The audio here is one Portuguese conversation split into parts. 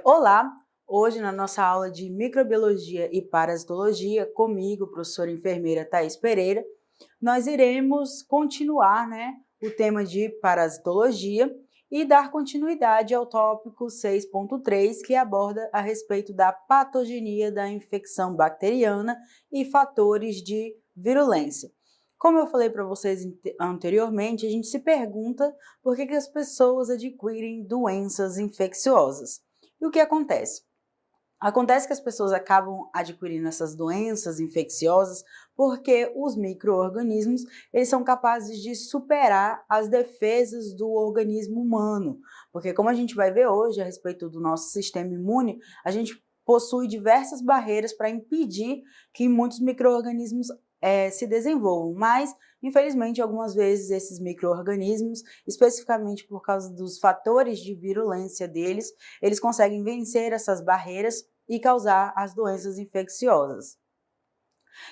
Olá! Hoje, na nossa aula de microbiologia e parasitologia, comigo, professora enfermeira Thaís Pereira, nós iremos continuar, o tema de parasitologia e dar continuidade ao tópico 6.3, que aborda a respeito da patogenia da infecção bacteriana e fatores de virulência. Como eu falei para vocês anteriormente, a gente se pergunta por que as pessoas adquirem doenças infecciosas. E o que acontece? Acontece que as pessoas acabam adquirindo essas doenças infecciosas porque os micro-organismos eles são capazes de superar as defesas do organismo humano. Porque como a gente vai ver hoje a respeito do nosso sistema imune, a gente possui diversas barreiras para impedir que muitos micro-organismos se desenvolvam, mas infelizmente algumas vezes esses micro-organismos, especificamente por causa dos fatores de virulência deles, eles conseguem vencer essas barreiras e causar as doenças infecciosas.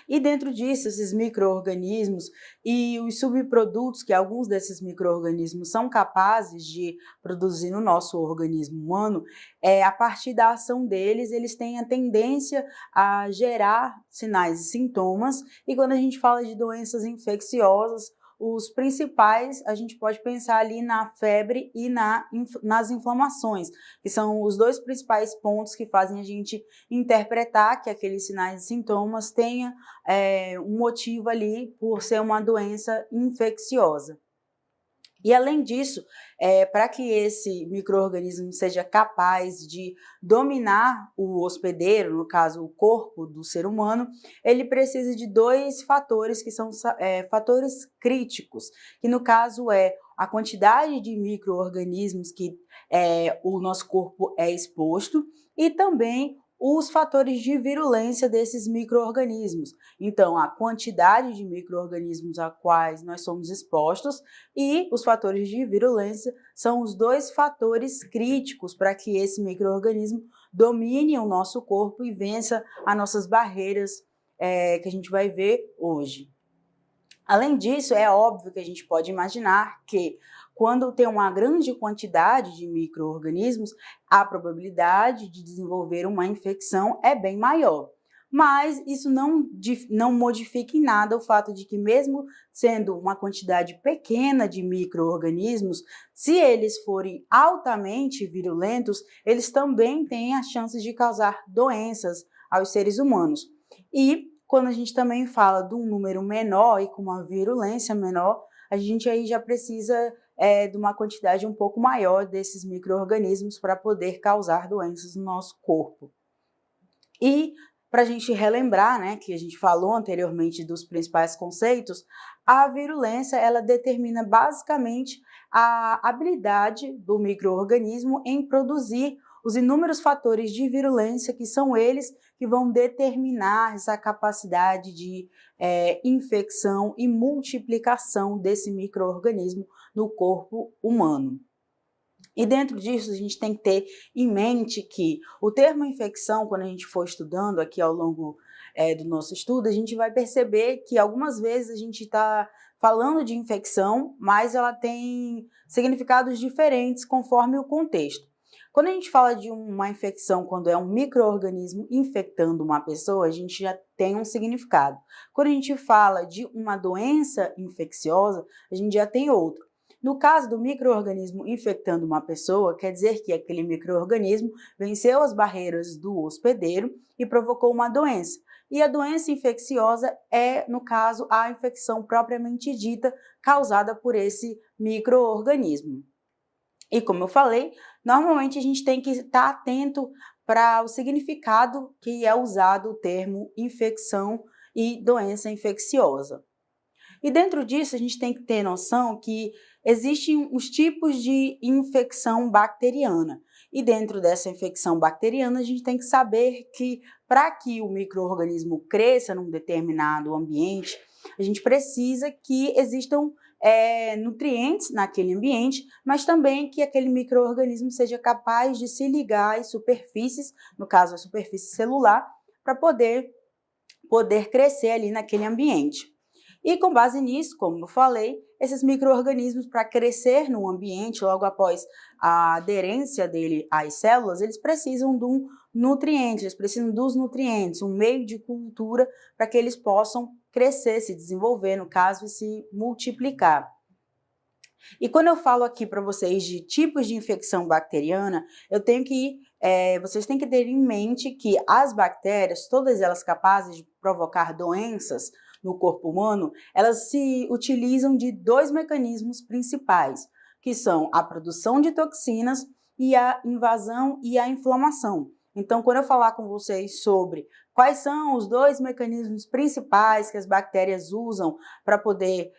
E dentro disso, esses micro-organismos e os subprodutos que alguns desses micro-organismos são capazes de produzir no nosso organismo humano, a partir da ação deles, eles têm a tendência a gerar sinais e sintomas, e quando a gente fala de doenças infecciosas, os principais, a gente pode pensar ali na febre e nas inflamações, que são os dois principais pontos que fazem a gente interpretar que aqueles sinais e sintomas tenham um motivo ali por ser uma doença infecciosa. E além disso, para que esse micro-organismo seja capaz de dominar o hospedeiro, no caso o corpo do ser humano, ele precisa de dois fatores que são fatores críticos, que no caso é a quantidade de micro-organismos que o nosso corpo é exposto e também os fatores de virulência desses micro-organismos. Então, a quantidade de micro-organismos a quais nós somos expostos e os fatores de virulência são os dois fatores críticos para que esse micro-organismo domine o nosso corpo e vença as nossas barreiras que a gente vai ver hoje. Além disso, é óbvio que a gente pode imaginar que quando tem uma grande quantidade de micro-organismos, a probabilidade de desenvolver uma infecção é bem maior. Mas isso não modifica em nada o fato de que mesmo sendo uma quantidade pequena de micro-organismos, se eles forem altamente virulentos, eles também têm as chances de causar doenças aos seres humanos. E quando a gente também fala de um número menor e com uma virulência menor, a gente aí já precisa de uma quantidade um pouco maior desses micro-organismos para poder causar doenças no nosso corpo. E para a gente relembrar, que a gente falou anteriormente dos principais conceitos, a virulência ela determina basicamente a habilidade do micro-organismo em produzir os inúmeros fatores de virulência que são eles que vão determinar essa capacidade de infecção e multiplicação desse micro-organismo no corpo humano. E dentro disso, a gente tem que ter em mente que o termo infecção, quando a gente for estudando aqui ao longo do nosso estudo, a gente vai perceber que algumas vezes a gente está falando de infecção, mas ela tem significados diferentes conforme o contexto. Quando a gente fala de uma infecção, quando é um micro-organismo infectando uma pessoa, a gente já tem um significado. Quando a gente fala de uma doença infecciosa, a gente já tem outro. No caso do micro-organismo infectando uma pessoa, quer dizer que aquele micro-organismo venceu as barreiras do hospedeiro e provocou uma doença. E a doença infecciosa é, no caso, a infecção propriamente dita causada por esse micro-organismo. E como eu falei, normalmente a gente tem que estar atento para o significado que é usado o termo infecção e doença infecciosa. E dentro disso a gente tem que ter noção que existem os tipos de infecção bacteriana. E dentro dessa infecção bacteriana a gente tem que saber que para que o micro-organismo cresça num determinado ambiente, a gente precisa que existam nutrientes naquele ambiente, mas também que aquele micro-organismo seja capaz de se ligar às superfícies, no caso a superfície celular, para poder crescer ali naquele ambiente. E com base nisso, como eu falei, esses micro-organismos, para crescer no ambiente, logo após a aderência dele às células, eles precisam de um nutriente, eles precisam dos nutrientes, um meio de cultura para que eles possam crescer, se desenvolver, no caso, e se multiplicar. E quando eu falo aqui para vocês de tipos de infecção bacteriana, eu tenho que vocês têm que ter em mente que as bactérias, todas elas capazes de provocar doenças no corpo humano, elas se utilizam de dois mecanismos principais, que são a produção de toxinas e a invasão e a inflamação. Então, quando eu falar com vocês sobre quais são os dois mecanismos principais que as bactérias usam para poder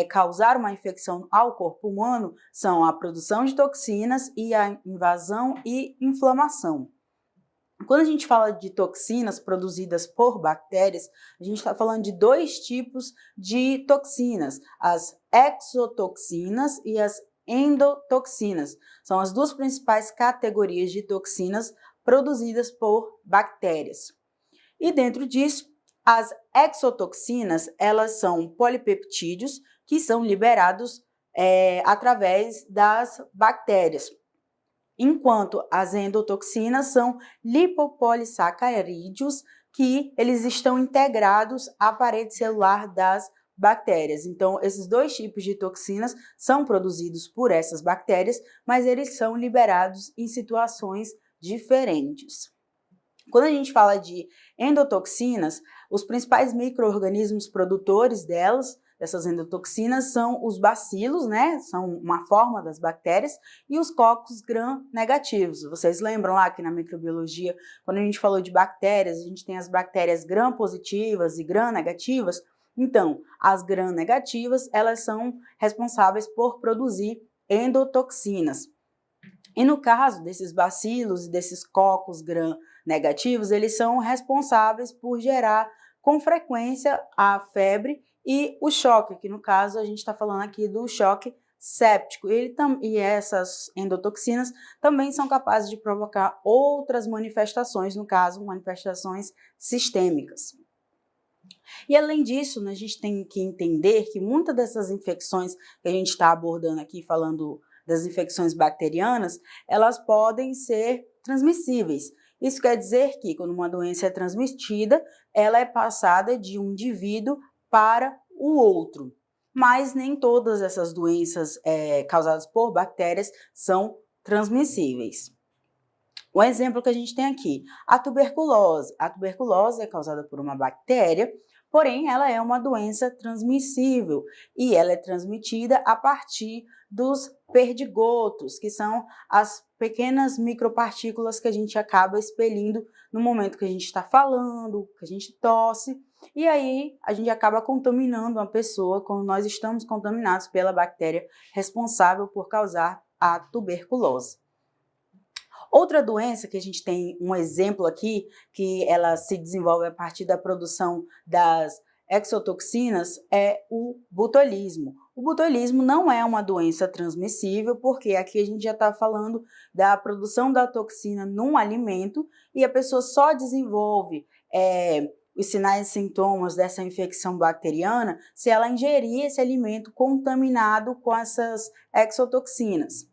causar uma infecção ao corpo humano, são a produção de toxinas e a invasão e inflamação. Quando a gente fala de toxinas produzidas por bactérias, a gente está falando de dois tipos de toxinas, as exotoxinas e as endotoxinas. São as duas principais categorias de toxinas produzidas por bactérias. E dentro disso, as exotoxinas, elas são polipeptídeos que são liberados através das bactérias, enquanto as endotoxinas são lipopolissacarídeos que eles estão integrados à parede celular das bactérias. Então, esses dois tipos de toxinas são produzidos por essas bactérias, mas eles são liberados em situações diferentes. Quando a gente fala de endotoxinas, os principais micro-organismos produtores dessas endotoxinas, são os bacilos, né? São uma forma das bactérias, e os cocos gram-negativos. Vocês lembram lá que na microbiologia, quando a gente falou de bactérias, a gente tem as bactérias gram-positivas e gram-negativas? Então, as gram-negativas, elas são responsáveis por produzir endotoxinas. E no caso desses bacilos e desses cocos gram-negativos, eles são responsáveis por gerar com frequência a febre e o choque, que no caso a gente está falando aqui do choque séptico. E essas endotoxinas também são capazes de provocar outras manifestações, no caso, manifestações sistêmicas. E além disso, né, a gente tem que entender que muitas dessas infecções que a gente está abordando aqui, falando das infecções bacterianas, elas podem ser transmissíveis. Isso quer dizer que, quando uma doença é transmitida, ela é passada de um indivíduo para o outro. Mas nem todas essas doenças causadas por bactérias são transmissíveis. O exemplo que a gente tem aqui, a tuberculose. A tuberculose é causada por uma bactéria, porém ela é uma doença transmissível e ela é transmitida a partir dos perdigotos, que são as pequenas micropartículas que a gente acaba expelindo no momento que a gente está falando, que a gente tosse, e aí a gente acaba contaminando uma pessoa quando nós estamos contaminados pela bactéria responsável por causar a tuberculose. Outra doença que a gente tem um exemplo aqui, que ela se desenvolve a partir da produção das exotoxinas, é o botulismo. O botulismo não é uma doença transmissível, porque aqui a gente já está falando da produção da toxina num alimento e a pessoa só desenvolve os sinais e sintomas dessa infecção bacteriana se ela ingerir esse alimento contaminado com essas exotoxinas.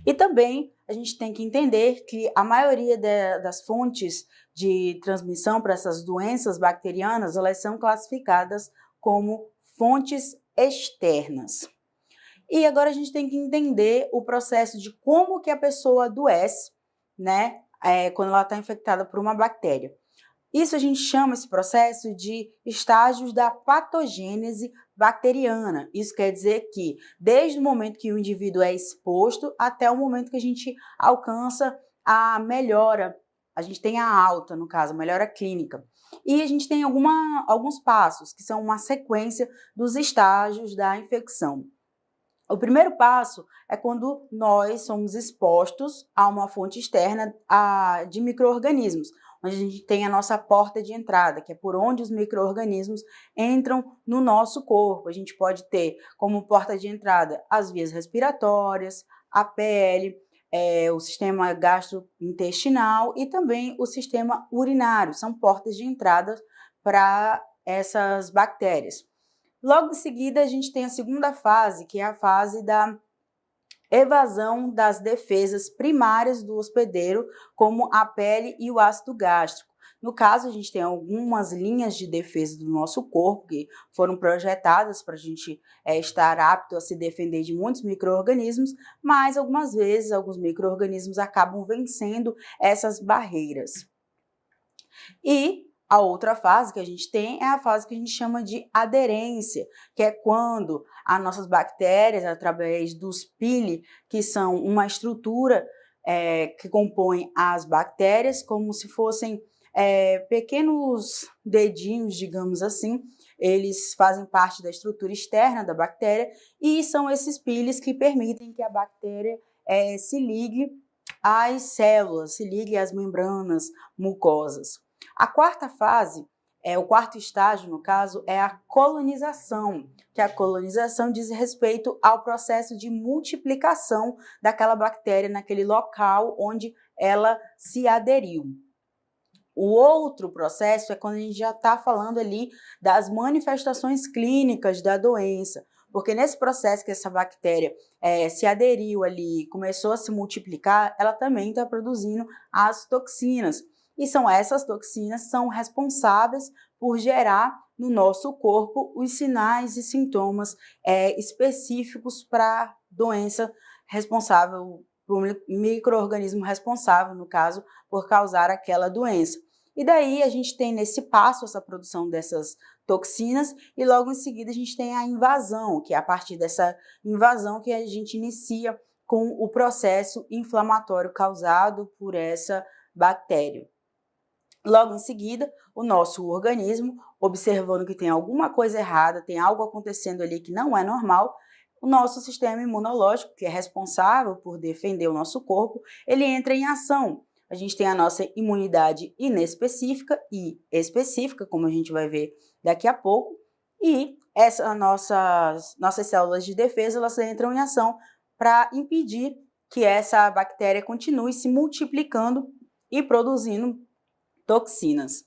E também a gente tem que entender que a maioria das fontes de transmissão para essas doenças bacterianas, elas são classificadas como fontes externas. E agora a gente tem que entender o processo de como que a pessoa adoece, né, quando ela está infectada por uma bactéria. Isso a gente chama esse processo de estágios da patogênese bacteriana. Isso quer dizer que desde o momento que o indivíduo é exposto até o momento que a gente alcança a melhora, a gente tem a alta, no caso, a melhora clínica. E a gente tem alguns passos, que são uma sequência dos estágios da infecção. O primeiro passo é quando nós somos expostos a uma fonte externa de micro-organismos, onde a gente tem a nossa porta de entrada, que é por onde os micro-organismos entram no nosso corpo. A gente pode ter como porta de entrada as vias respiratórias, a pele, o sistema gastrointestinal e também o sistema urinário. São portas de entrada para essas bactérias. Logo em seguida, a gente tem a segunda fase, que é a fase da evasão das defesas primárias do hospedeiro, como a pele e o ácido gástrico. No caso, a gente tem algumas linhas de defesa do nosso corpo que foram projetadas para a gente estar apto a se defender de muitos micro-organismos, mas algumas vezes alguns micro-organismos acabam vencendo essas barreiras. E a outra fase que a gente tem é a fase que a gente chama de aderência, que é quando as nossas bactérias, através dos pili, que são uma estrutura que compõe as bactérias, como se fossem pequenos dedinhos, digamos assim, eles fazem parte da estrutura externa da bactéria e são esses pilis que permitem que a bactéria se ligue às células, se ligue às membranas mucosas. A quarta fase, o quarto estágio, no caso, é a colonização, que a colonização diz respeito ao processo de multiplicação daquela bactéria naquele local onde ela se aderiu. O outro processo é quando a gente já está falando ali das manifestações clínicas da doença, porque nesse processo que essa bactéria se aderiu ali, começou a se multiplicar, ela também está produzindo as toxinas. E são essas toxinas que são responsáveis por gerar no nosso corpo os sinais e sintomas específicos para a doença responsável, para o micro-organismo responsável, no caso, por causar aquela doença. E daí a gente tem nesse passo essa produção dessas toxinas e logo em seguida a gente tem a invasão, que é a partir dessa invasão que a gente inicia com o processo inflamatório causado por essa bactéria. Logo em seguida, o nosso organismo, observando que tem alguma coisa errada, tem algo acontecendo ali que não é normal, o nosso sistema imunológico, que é responsável por defender o nosso corpo, ele entra em ação. A gente tem a nossa imunidade inespecífica e específica, como a gente vai ver daqui a pouco, e essas nossas células de defesa, elas entram em ação para impedir que essa bactéria continue se multiplicando e produzindo toxinas.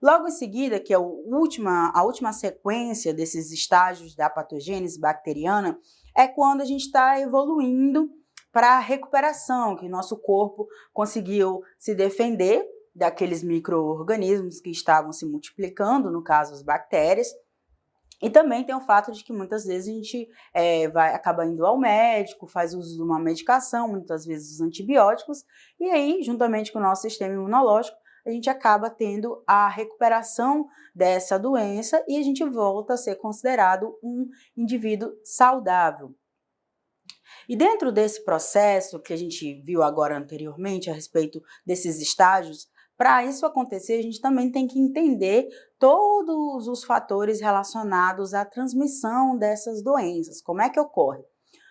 Logo em seguida, que é a última sequência desses estágios da patogênese bacteriana, é quando a gente está evoluindo para a recuperação, que o nosso corpo conseguiu se defender daqueles micro-organismos que estavam se multiplicando, no caso as bactérias. E também tem o fato de que muitas vezes a gente vai acabar indo ao médico, faz uso de uma medicação, muitas vezes os antibióticos, e aí, juntamente com o nosso sistema imunológico, a gente acaba tendo a recuperação dessa doença e a gente volta a ser considerado um indivíduo saudável. E dentro desse processo que a gente viu agora anteriormente a respeito desses estágios, para isso acontecer, a gente também tem que entender todos os fatores relacionados à transmissão dessas doenças. Como é que ocorre?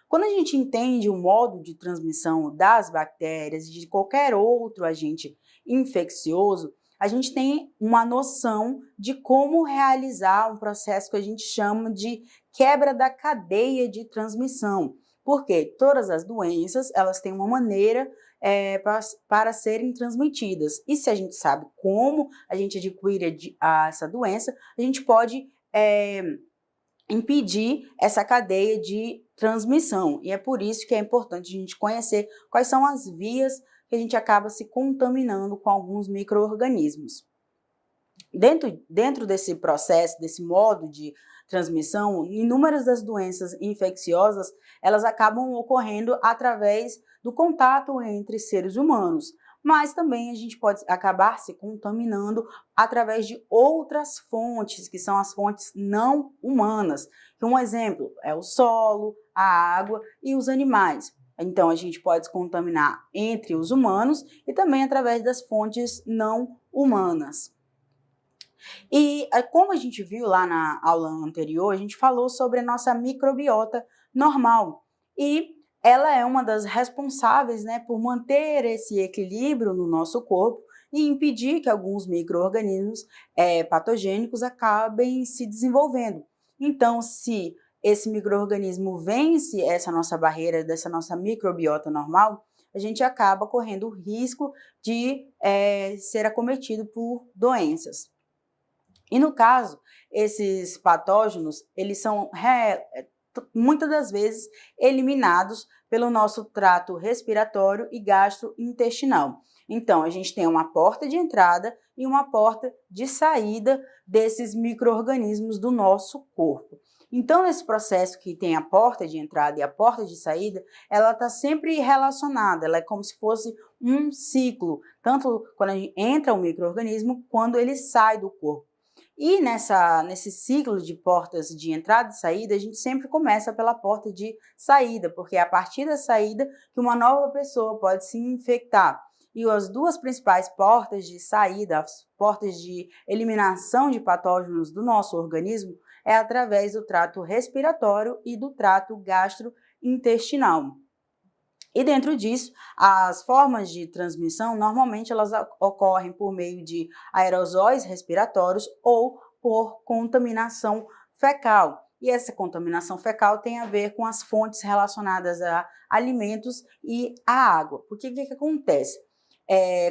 Quando a gente entende o modo de transmissão das bactérias e de qualquer outro agente infeccioso, a gente tem uma noção de como realizar um processo que a gente chama de quebra da cadeia de transmissão. Porque todas as doenças, elas têm uma maneira para serem transmitidas. E se a gente sabe como a gente adquire essa doença, a gente pode impedir essa cadeia de transmissão. E é por isso que é importante a gente conhecer quais são as vias que a gente acaba se contaminando com alguns micro-organismos. Dentro desse processo, desse modo de transmissão, inúmeras das doenças infecciosas, elas acabam ocorrendo através do contato entre seres humanos, mas também a gente pode acabar se contaminando através de outras fontes, que são as fontes não humanas. Um exemplo é o solo, a água e os animais. Então, a gente pode se contaminar entre os humanos e também através das fontes não humanas. E como a gente viu lá na aula anterior, a gente falou sobre a nossa microbiota normal. E ela é uma das responsáveis, né, por manter esse equilíbrio no nosso corpo e impedir que alguns micro-organismos patogênicos acabem se desenvolvendo. Então, se esse micro-organismo vence essa nossa barreira, dessa nossa microbiota normal, a gente acaba correndo o risco de ser acometido por doenças. E no caso, esses patógenos, eles são muitas das vezes eliminados pelo nosso trato respiratório e gastrointestinal. Então, a gente tem uma porta de entrada e uma porta de saída desses micro-organismos do nosso corpo. Então, nesse processo que tem a porta de entrada e a porta de saída, ela está sempre relacionada, ela é como se fosse um ciclo, tanto quando a gente entra o micro-organismo, quando ele sai do corpo. E nesse ciclo de portas de entrada e saída, a gente sempre começa pela porta de saída, porque é a partir da saída que uma nova pessoa pode se infectar. E as duas principais portas de saída, as portas de eliminação de patógenos do nosso organismo, é através do trato respiratório e do trato gastrointestinal. E dentro disso, as formas de transmissão, normalmente elas ocorrem por meio de aerosóis respiratórios ou por contaminação fecal. E essa contaminação fecal tem a ver com as fontes relacionadas a alimentos e a água. Porque o que acontece?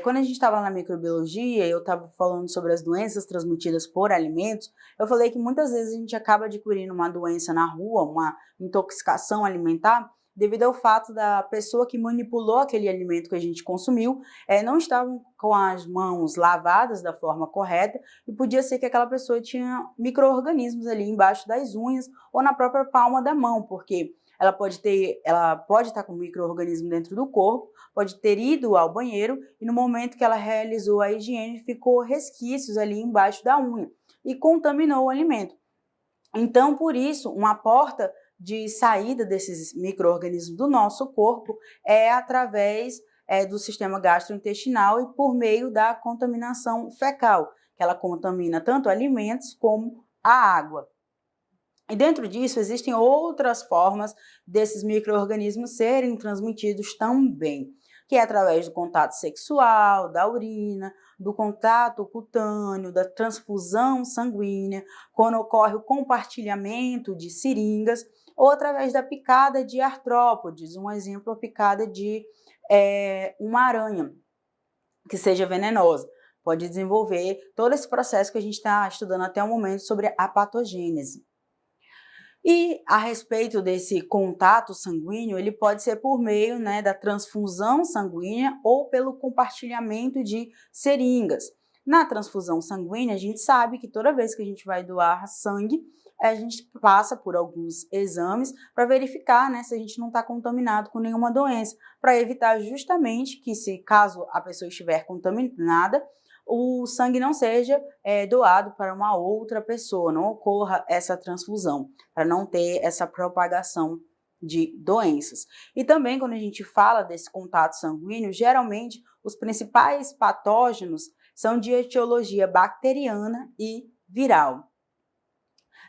Quando a gente estava na microbiologia, eu estava falando sobre as doenças transmitidas por alimentos, eu falei que muitas vezes a gente acaba adquirindo uma doença na rua, uma intoxicação alimentar, devido ao fato da pessoa que manipulou aquele alimento que a gente consumiu não estavam com as mãos lavadas da forma correta e podia ser que aquela pessoa tinha micro-organismos ali embaixo das unhas ou na própria palma da mão, porque ela pode estar com micro-organismo dentro do corpo, pode ter ido ao banheiro e no momento que ela realizou a higiene ficou resquícios ali embaixo da unha e contaminou o alimento. Então, por isso, uma porta de saída desses micro-organismos do nosso corpo é através do sistema gastrointestinal e por meio da contaminação fecal, que ela contamina tanto alimentos como a água. E dentro disso existem outras formas desses micro-organismos serem transmitidos também, que é através do contato sexual, da urina, do contato cutâneo, da transfusão sanguínea, quando ocorre o compartilhamento de seringas, ou através da picada de artrópodes, um exemplo, a picada de uma aranha que seja venenosa. Pode desenvolver todo esse processo que a gente está estudando até o momento sobre a patogênese. E a respeito desse contato sanguíneo, ele pode ser por meio da transfusão sanguínea ou pelo compartilhamento de seringas. Na transfusão sanguínea, a gente sabe que toda vez que a gente vai doar sangue, a gente passa por alguns exames para verificar se a gente não está contaminado com nenhuma doença, para evitar justamente que, caso a pessoa estiver contaminada, o sangue não seja doado para uma outra pessoa, não ocorra essa transfusão, para não ter essa propagação de doenças. E também, quando a gente fala desse contato sanguíneo, geralmente os principais patógenos são de etiologia bacteriana e viral.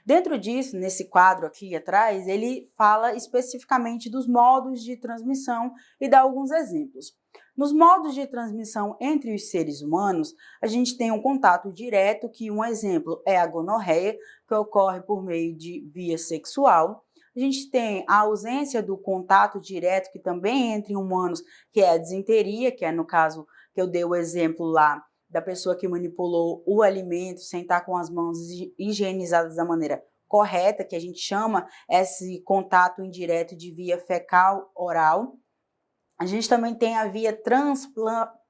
Dentro disso, nesse quadro aqui atrás, ele fala especificamente dos modos de transmissão e dá alguns exemplos. Nos modos de transmissão entre os seres humanos, a gente tem um contato direto, que um exemplo é a gonorreia, que ocorre por meio de via sexual. A gente tem a ausência do contato direto, que também é entre humanos, que é a disenteria, que é no caso que eu dei o exemplo lá, da pessoa que manipulou o alimento sem estar com as mãos higienizadas da maneira correta, que a gente chama esse contato indireto de via fecal-oral. A gente também tem a via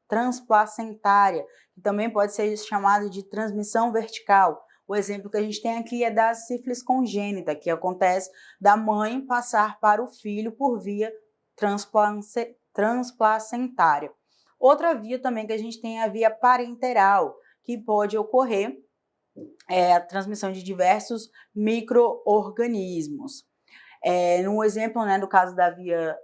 transplacentária, que também pode ser chamada de transmissão vertical. O exemplo que a gente tem aqui é da sífilis congênita, que acontece da mãe passar para o filho por via transplacentária. Outra via também que a gente tem é a via parenteral, que pode ocorrer a transmissão de diversos micro-organismos. No exemplo, do caso da via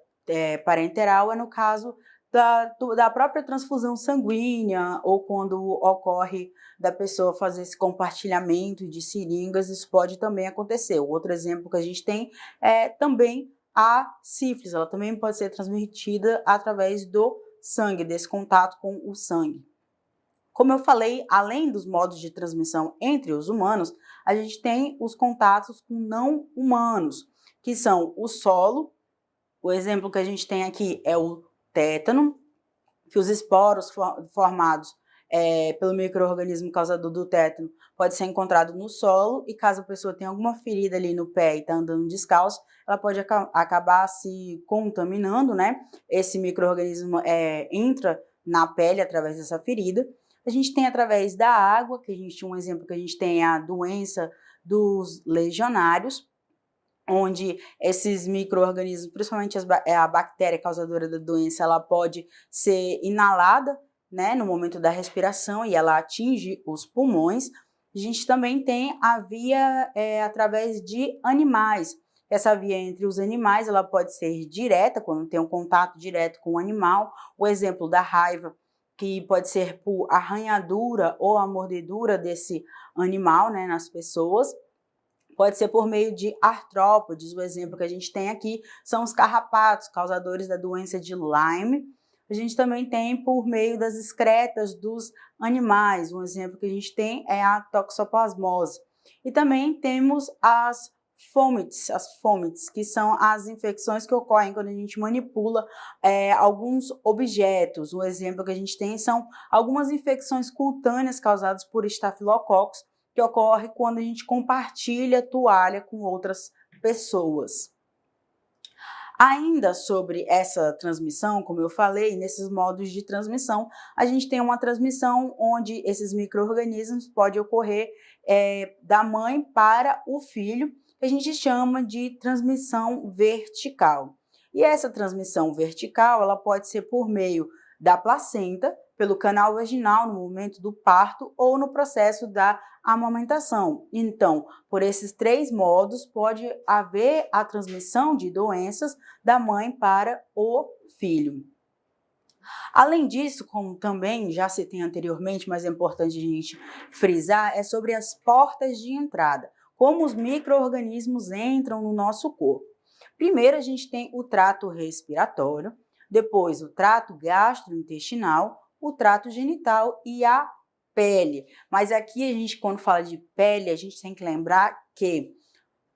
parenteral, é no caso da própria transfusão sanguínea, ou quando ocorre da pessoa fazer esse compartilhamento de seringas, isso pode também acontecer. O outro exemplo que a gente tem é também a sífilis, ela também pode ser transmitida através do sangue, desse contato com o sangue. Como eu falei, além dos modos de transmissão entre os humanos, a gente tem os contatos com não humanos, que são o solo. O exemplo que a gente tem aqui é o tétano, que os esporos formados pelo micro-organismo causador do tétano pode ser encontrado no solo, e caso a pessoa tenha alguma ferida ali no pé e está andando descalço, ela pode acabar se contaminando, né? Esse micro-organismo entra na pele através dessa ferida. A gente tem através da água, que a gente, um exemplo que a gente tem é a doença dos legionários, onde esses micro-organismos, principalmente a bactéria causadora da doença, ela pode ser inalada, né, no momento da respiração, e ela atinge os pulmões. A gente também tem a via através de animais. Essa via entre os animais, ela pode ser direta, quando tem um contato direto com o animal. O exemplo da raiva, que pode ser por arranhadura ou a mordedura desse animal, né, nas pessoas. Pode ser por meio de artrópodes. O exemplo que a gente tem aqui são os carrapatos, causadores da doença de Lyme. A gente também tem por meio das excretas dos animais. Um exemplo que a gente tem é a toxoplasmose. E também temos as fomites, que são as infecções que ocorrem quando a gente manipula alguns objetos. Um exemplo que a gente tem são algumas infecções cutâneas causadas por estafilococos, que ocorre quando a gente compartilha toalha com outras pessoas. Ainda sobre essa transmissão, como eu falei, nesses modos de transmissão, a gente tem uma transmissão onde esses micro-organismos podem ocorrer da mãe para o filho, que a gente chama de transmissão vertical. E essa transmissão vertical, ela pode ser por meio da placenta, pelo canal vaginal no momento do parto ou no processo da amamentação. Então, por esses 3 modos, pode haver a transmissão de doenças da mãe para o filho. Além disso, como também já citei anteriormente, mas é importante a gente frisar, é sobre as portas de entrada, como os micro-organismos entram no nosso corpo. Primeiro, a gente tem o trato respiratório, depois o trato gastrointestinal, o trato genital e a pele. Mas aqui a gente, quando fala de pele, a gente tem que lembrar que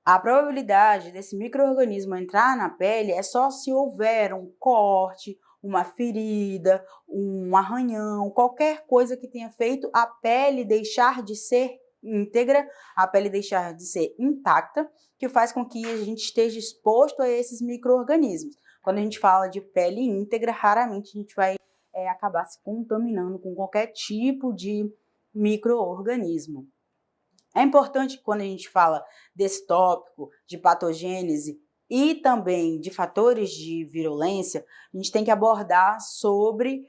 a probabilidade desse micro-organismo entrar na pele é só se houver um corte, uma ferida, um arranhão, qualquer coisa que tenha feito a pele deixar de ser íntegra, a pele deixar de ser intacta, que faz com que a gente esteja exposto a esses micro-organismos. Quando a gente fala de pele íntegra, raramente a gente vai acabar se contaminando com qualquer tipo de micro-organismo. É importante, quando a gente fala desse tópico de patogênese e também de fatores de virulência, a gente tem que abordar sobre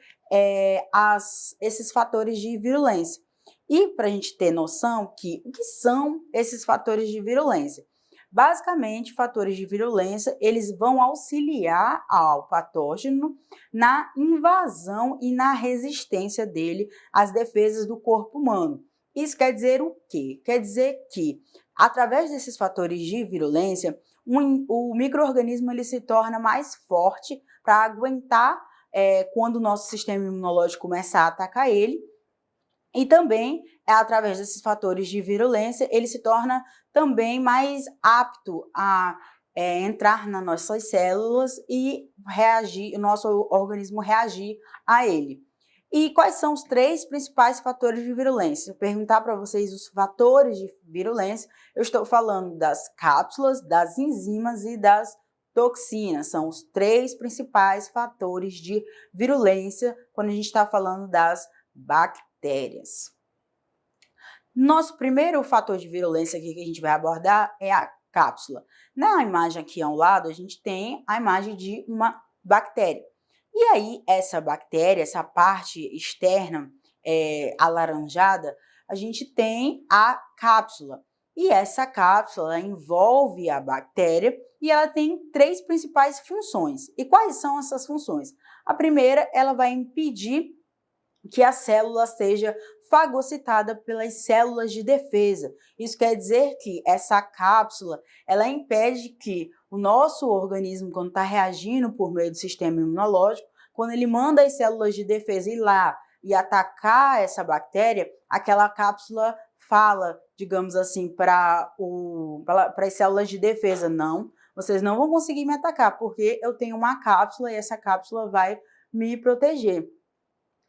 esses fatores de virulência. E para a gente ter noção o que são esses fatores de virulência? Basicamente, fatores de virulência, eles vão auxiliar ao patógeno na invasão e na resistência dele às defesas do corpo humano. Isso quer dizer o quê? Quer dizer que, através desses fatores de virulência, o micro-organismo ele se torna mais forte para aguentar quando o nosso sistema imunológico começa a atacar ele. E também, através desses fatores de virulência, ele se torna também mais apto a entrar nas nossas células e reagir, o nosso organismo reagir a ele. E quais são os 3 principais fatores de virulência? Se eu perguntar para vocês os fatores de virulência, eu estou falando das cápsulas, das enzimas e das toxinas. São os 3 principais fatores de virulência quando a gente está falando das bactérias. Nosso primeiro fator de virulência aqui que a gente vai abordar é a cápsula. Na imagem aqui ao lado, a gente tem a imagem de uma bactéria. E aí, essa bactéria, essa parte externa alaranjada, a gente tem a cápsula. E essa cápsula envolve a bactéria e ela tem 3 principais funções. E quais são essas funções? A primeira, ela vai impedir que a célula seja fagocitada pelas células de defesa. Isso quer dizer que essa cápsula, ela impede que o nosso organismo, quando está reagindo por meio do sistema imunológico, quando ele manda as células de defesa ir lá e atacar essa bactéria, aquela cápsula fala, digamos assim, para as células de defesa: não, vocês não vão conseguir me atacar, porque eu tenho uma cápsula e essa cápsula vai me proteger.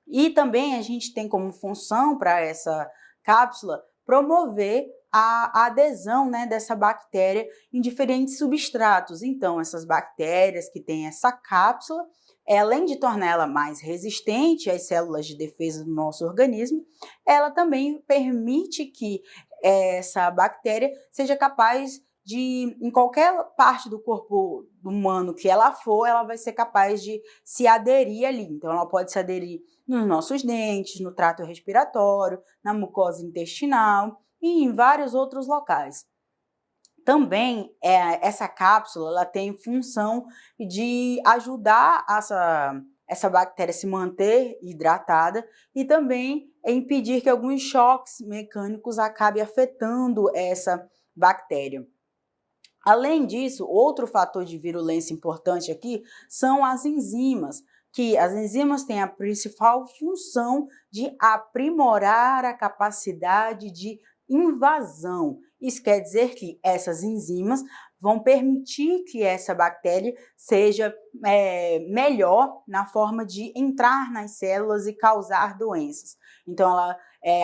E também a gente tem como função para essa cápsula promover a adesão, né, dessa bactéria em diferentes substratos. Então, essas bactérias que têm essa cápsula, além de tornar ela mais resistente às células de defesa do nosso organismo, ela também permite que essa bactéria seja capaz de, em qualquer parte do corpo humano que ela for, ela vai ser capaz de se aderir ali. Então, ela pode se aderir nos nossos dentes, no trato respiratório, na mucosa intestinal e em vários outros locais. Também, essa cápsula ela tem função de ajudar essa bactéria a se manter hidratada e também impedir que alguns choques mecânicos acabem afetando essa bactéria. Além disso, outro fator de virulência importante aqui são as enzimas, que as enzimas têm a principal função de aprimorar a capacidade de invasão. Isso quer dizer que essas enzimas vão permitir que essa bactéria seja melhor na forma de entrar nas células e causar doenças. Então, ela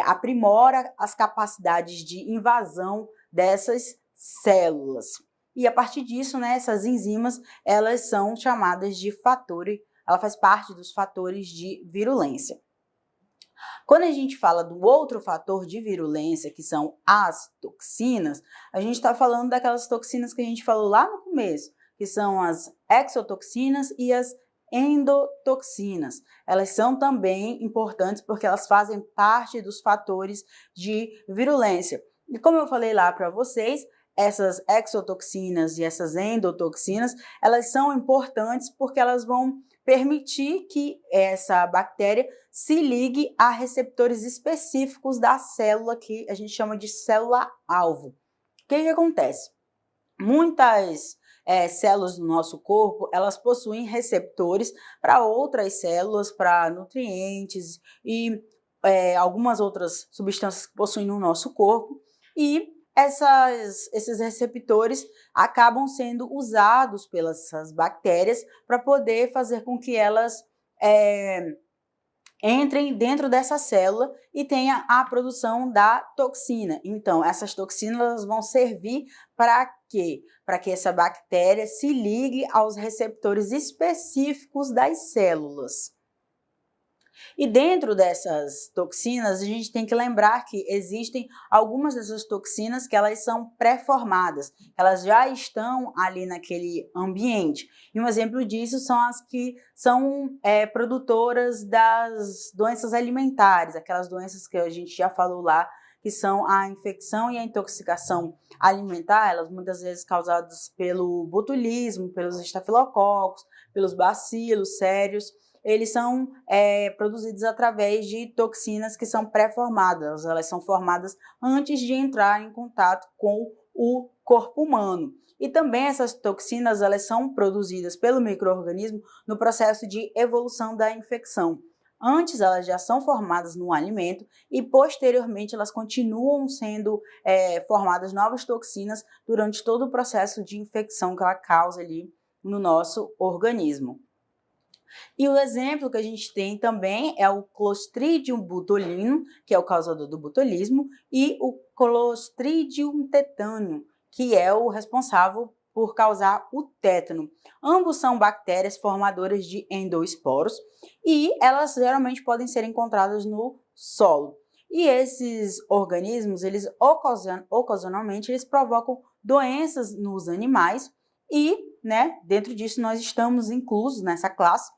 aprimora as capacidades de invasão dessas células. E a partir disso, né, essas enzimas, elas são chamadas de fatores, ela faz parte dos fatores de virulência. Quando a gente fala do outro fator de virulência, que são as toxinas, a gente está falando daquelas toxinas que a gente falou lá no começo, que são as exotoxinas e as endotoxinas. Elas são também importantes porque elas fazem parte dos fatores de virulência. E como eu falei lá para vocês, essas exotoxinas e essas endotoxinas, elas são importantes porque elas vão permitir que essa bactéria se ligue a receptores específicos da célula que a gente chama de célula-alvo. O que acontece? Muitas células do nosso corpo, elas possuem receptores para outras células, para nutrientes e algumas outras substâncias que possuem no nosso corpo, e esses receptores acabam sendo usados pelas bactérias para poder fazer com que elas entrem dentro dessa célula e tenha a produção da toxina. Então, essas toxinas vão servir para quê? Para que essa bactéria se ligue aos receptores específicos das células. E dentro dessas toxinas, a gente tem que lembrar que existem algumas dessas toxinas que elas são pré-formadas, elas já estão ali naquele ambiente. E um exemplo disso são as que são produtoras das doenças alimentares, aquelas doenças que a gente já falou lá, que são a infecção e a intoxicação alimentar, elas muitas vezes causadas pelo botulismo, pelos estafilococos, pelos bacilos sérios. Eles são produzidos através de toxinas que são pré-formadas, elas são formadas antes de entrar em contato com o corpo humano. E também essas toxinas, elas são produzidas pelo micro-organismo no processo de evolução da infecção. Antes elas já são formadas no alimento e posteriormente elas continuam sendo formadas novas toxinas durante todo o processo de infecção que ela causa ali no nosso organismo. E o exemplo que a gente tem também é o Clostridium botulinum, que é o causador do botulismo, e o Clostridium tetanium, que é o responsável por causar o tétano. Ambos são bactérias formadoras de endoesporos e elas geralmente podem ser encontradas no solo. E esses organismos, eles ocasionalmente, eles provocam doenças nos animais e, né, dentro disso nós estamos inclusos nessa classe.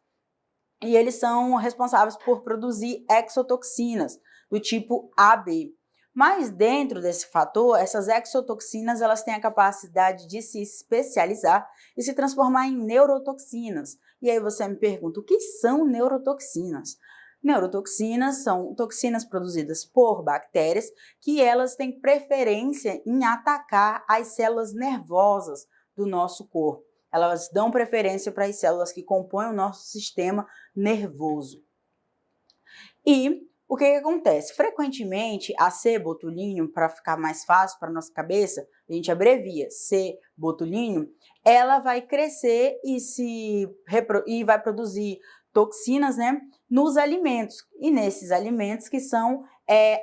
E eles são responsáveis por produzir exotoxinas do tipo AB. Mas dentro desse fator, essas exotoxinas elas têm a capacidade de se especializar e se transformar em neurotoxinas. E aí você me pergunta, o que são neurotoxinas? Neurotoxinas são toxinas produzidas por bactérias que elas têm preferência em atacar as células nervosas do nosso corpo. Elas dão preferência para as células que compõem o nosso sistema nervoso. E o que acontece? Frequentemente, a C. botulinum, para ficar mais fácil para a nossa cabeça, a gente abrevia C. botulinum, ela vai crescer e vai produzir toxinas, né, nos alimentos, e nesses alimentos que são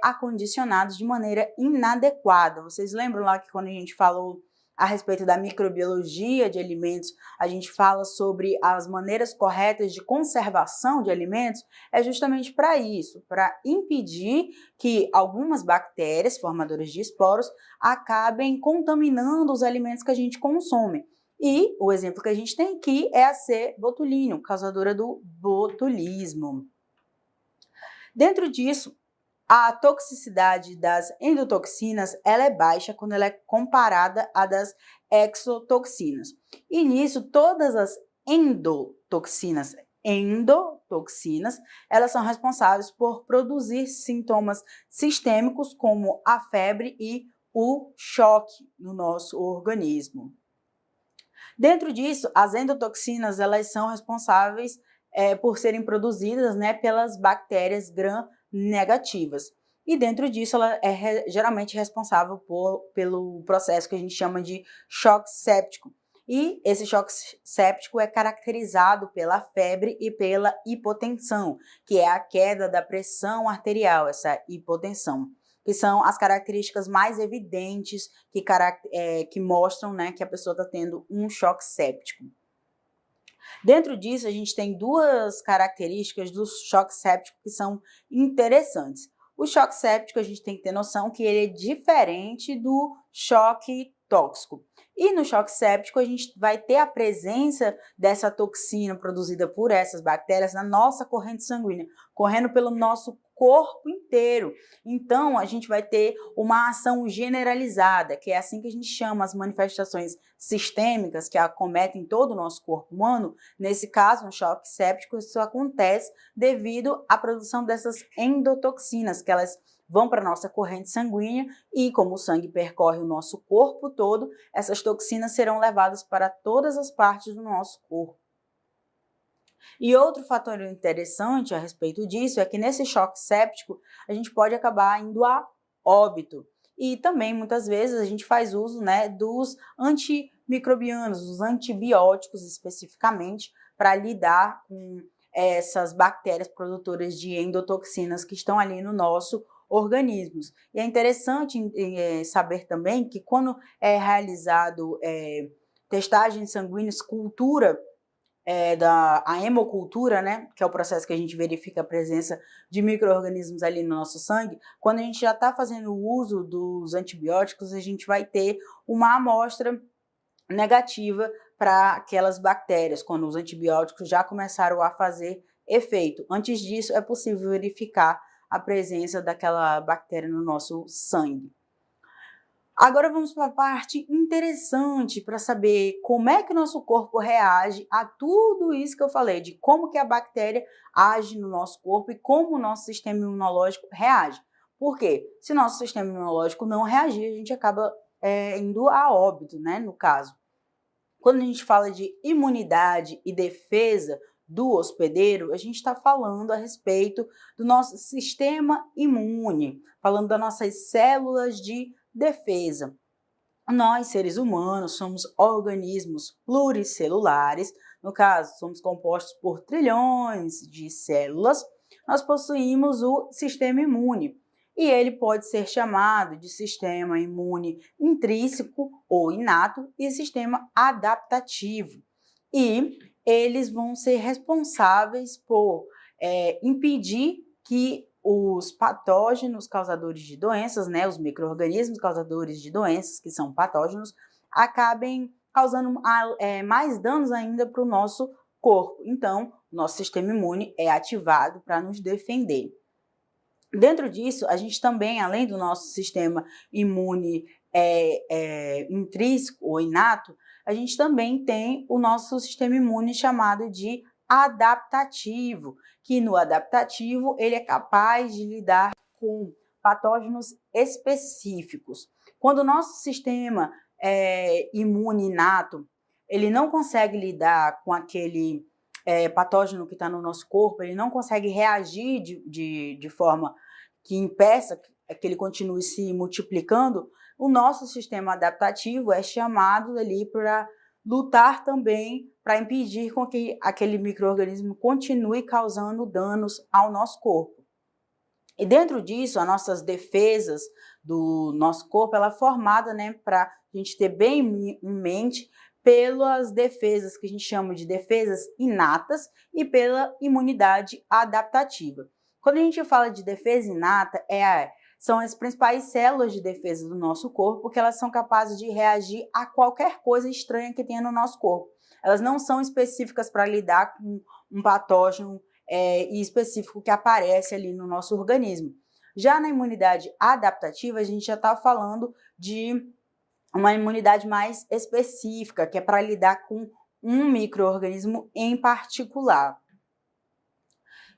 acondicionados de maneira inadequada. Vocês lembram lá que quando a gente falou a respeito da microbiologia de alimentos, a gente fala sobre as maneiras corretas de conservação de alimentos? É justamente para isso, para impedir que algumas bactérias formadoras de esporos acabem contaminando os alimentos que a gente consome. E o exemplo que a gente tem aqui é a C. botulinum, causadora do botulismo. Dentro disso, a toxicidade das endotoxinas ela é baixa quando ela é comparada à das exotoxinas. E nisso, todas as endotoxinas, elas são responsáveis por produzir sintomas sistêmicos como a febre e o choque no nosso organismo. Dentro disso, as endotoxinas elas são responsáveis por serem produzidas, né, pelas bactérias gram-negativas. E dentro disso, ela é geralmente responsável pelo processo que a gente chama de choque séptico. E esse choque séptico é caracterizado pela febre e pela hipotensão, que é a queda da pressão arterial, essa hipotensão, que são as características mais evidentes que mostram, né, que a pessoa está tendo um choque séptico. Dentro disso, a gente tem duas características do choque séptico que são interessantes. O choque séptico, a gente tem que ter noção que ele é diferente do choque tóxico. E no choque séptico, a gente vai ter a presença dessa toxina produzida por essas bactérias na nossa corrente sanguínea, correndo pelo nosso corpo inteiro. Então, a gente vai ter uma ação generalizada, que é assim que a gente chama as manifestações sistêmicas que acometem todo o nosso corpo humano. Nesse caso, no choque séptico, isso acontece devido à produção dessas endotoxinas, que elas vão para a nossa corrente sanguínea e, como o sangue percorre o nosso corpo todo, essas toxinas serão levadas para todas as partes do nosso corpo. E outro fator interessante a respeito disso é que nesse choque séptico a gente pode acabar indo a óbito. E também muitas vezes a gente faz uso, né, dos antimicrobianos, dos antibióticos especificamente, para lidar com essas bactérias produtoras de endotoxinas que estão ali no nosso organismo. E é interessante saber também que quando é realizado testagem sanguínea, cultura, a hemocultura, né, que é o processo que a gente verifica a presença de micro-organismos ali no nosso sangue, quando a gente já está fazendo o uso dos antibióticos, a gente vai ter uma amostra negativa para aquelas bactérias, quando os antibióticos já começaram a fazer efeito. Antes disso, é possível verificar a presença daquela bactéria no nosso sangue. Agora vamos para a parte interessante para saber como é que o nosso corpo reage a tudo isso que eu falei, de como que a bactéria age no nosso corpo e como o nosso sistema imunológico reage. Por quê? Se o nosso sistema imunológico não reagir, a gente acaba indo a óbito, né, no caso. Quando a gente fala de imunidade e defesa do hospedeiro, a gente está falando a respeito do nosso sistema imune, falando das nossas células de defesa. Nós, seres humanos, somos organismos pluricelulares, no caso, somos compostos por trilhões de células. Nós possuímos o sistema imune, e ele pode ser chamado de sistema imune intrínseco ou inato e sistema adaptativo. E eles vão ser responsáveis por impedir que os patógenos causadores de doenças, né, os micro-organismos causadores de doenças, que são patógenos, acabem causando mais danos ainda para o nosso corpo. Então, nosso sistema imune é ativado para nos defender. Dentro disso, a gente também, além do nosso sistema imune intrínseco ou inato, a gente também tem o nosso sistema imune chamado de adaptativo, que no adaptativo ele é capaz de lidar com patógenos específicos. Quando o nosso sistema imune inato ele não consegue lidar com aquele patógeno que está no nosso corpo, ele não consegue reagir de forma que impeça que ele continue se multiplicando, o nosso sistema adaptativo é chamado ali para lutar também para impedir com que aquele micro-organismo continue causando danos ao nosso corpo. E dentro disso, as nossas defesas do nosso corpo, ela é formada, né, para a gente ter bem em mente pelas defesas que a gente chama de defesas inatas e pela imunidade adaptativa. Quando a gente fala de defesa inata, são as principais células de defesa do nosso corpo, que elas são capazes de reagir a qualquer coisa estranha que tenha no nosso corpo. Elas não são específicas para lidar com um patógeno específico que aparece ali no nosso organismo. Já na imunidade adaptativa, a gente já está falando de uma imunidade mais específica, que é para lidar com um micro-organismo em particular.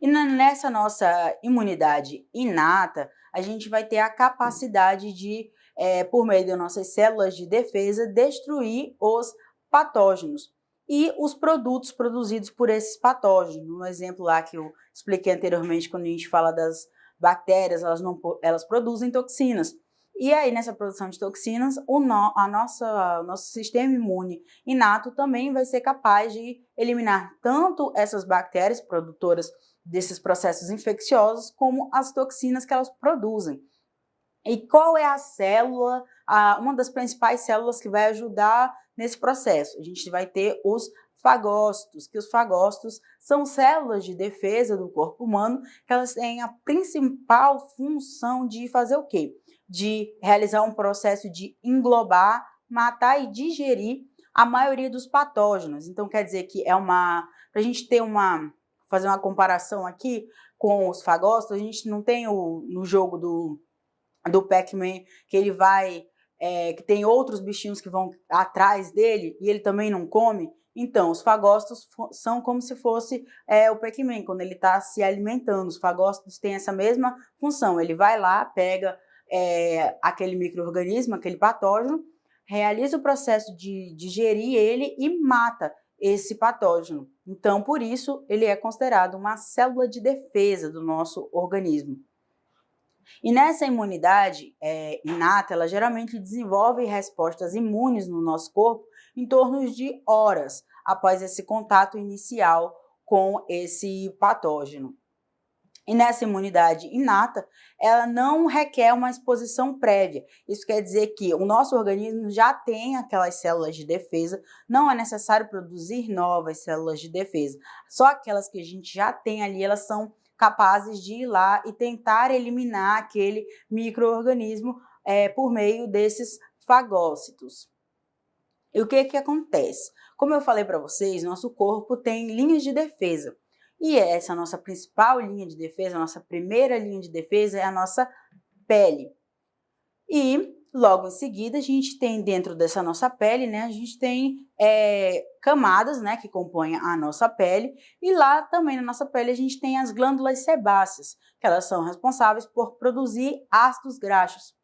E nessa nossa imunidade inata, a gente vai ter a capacidade de, por meio das nossas células de defesa, destruir os patógenos e os produtos produzidos por esses patógenos. No exemplo lá que eu expliquei anteriormente, quando a gente fala das bactérias, elas produzem toxinas. E aí, nessa produção de toxinas, o nosso sistema imune inato também vai ser capaz de eliminar tanto essas bactérias produtoras desses processos infecciosos, como as toxinas que elas produzem. E qual é a célula, uma das principais células que vai ajudar nesse processo? A gente vai ter os fagócitos, que os fagócitos são células de defesa do corpo humano, que elas têm a principal função de fazer o quê? De realizar um processo de englobar, matar e digerir a maioria dos patógenos. Então, quer dizer que para a gente ter fazer uma comparação aqui com os fagócitos, a gente não tem no jogo do Pac-Man que ele vai, que tem outros bichinhos que vão atrás dele e ele também não come. Então, os fagócitos são como se fosse o Pac-Man, quando ele está se alimentando. Os fagócitos têm essa mesma função. Ele vai lá, pega aquele micro-organismo, aquele patógeno, realiza o processo de digerir ele e mata esse patógeno. Então, por isso, ele é considerado uma célula de defesa do nosso organismo. E nessa imunidade inata, ela geralmente desenvolve respostas imunes no nosso corpo em torno de horas após esse contato inicial com esse patógeno. E nessa imunidade inata, ela não requer uma exposição prévia. Isso quer dizer que o nosso organismo já tem aquelas células de defesa, não é necessário produzir novas células de defesa. Só aquelas que a gente já tem ali, elas são capazes de ir lá e tentar eliminar aquele micro-organismo por meio desses fagócitos. E o que acontece? Como eu falei para vocês, nosso corpo tem linhas de defesa. E essa nossa principal linha de defesa, a nossa primeira linha de defesa é a nossa pele. E logo em seguida a gente tem dentro dessa nossa pele, né, a gente tem camadas, né, que compõem a nossa pele, e lá também na nossa pele a gente tem as glândulas sebáceas, que elas são responsáveis por produzir ácidos graxos.